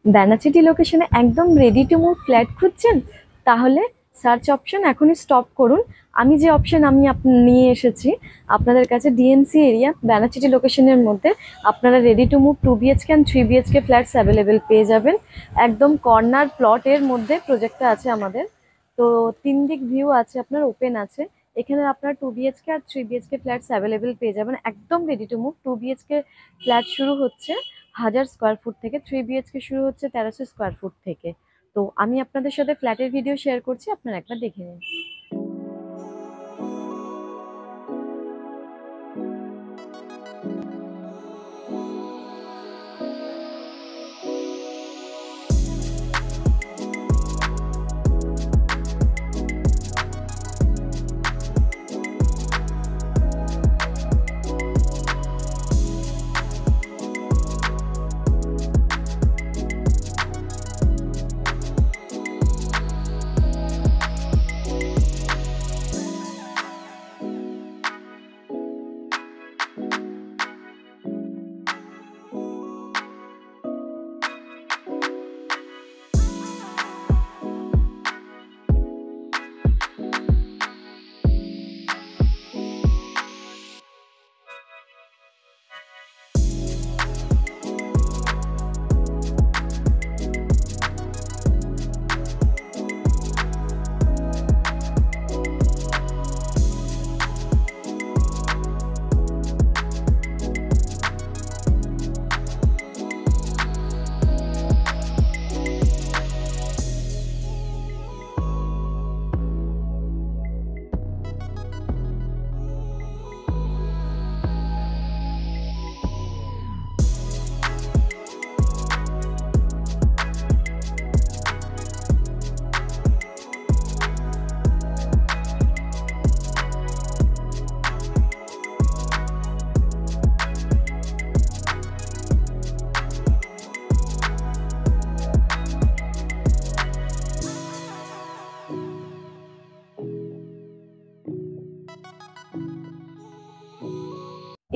ব্যানাচিটি লোকেশনে একদম ready to move flat খুঁজছেন? তাহলে সার্চ অপশন এখনই স্টপ করুন। আমি যে অপশন নিয়ে এসেছি আপনাদের কাছে, ডিএমসি এরিয়া ব্যানাচিটি লোকেশনের মধ্যে আপনারা ready to move 2 BHK and 3 BHK flats available পেয়ে যাবেন। একদম কর্নার প্লটের মধ্যে প্রজেক্টটা আছে আমাদের। তো 3 দিক ভিউ আছে, আপনার ওপেন আছে। এখানে আপনার 2 BHK আর 3 BHK ফ্ল্যাটস অ্যাভেলেবেল পেয়ে যাবেন, একদম ready to move. 2 BHK flat শুরু হচ্ছে 1000 স্কোয়ার ফুট থেকে, 3 BHK শুরু হচ্ছে 1300 স্কোয়ার ফুট থেকে। তো আমি আপনাদের সাথে ফ্ল্যাটের ভিডিও শেয়ার করছি, আপনারা একবার দেখে নিন।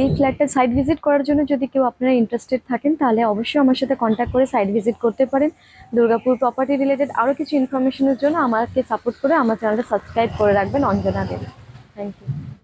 এই ফ্ল্যাটটা সাইট ভিজিট করার জন্য যদি কেউ আপনারা ইন্টারেস্টেড থাকেন, তাহলে অবশ্যই আমার সাথে কন্ট্যাক্ট করে সাইট ভিজিট করতে পারেন। দুর্গাপুর প্রপার্টি রিলেটেড আরও কিছু ইনফরমেশনের জন্য আমাকে সাপোর্ট করে আমার চ্যানেলটা সাবস্ক্রাইব করে রাখবেন, অঞ্জনা দেবী। Thank you.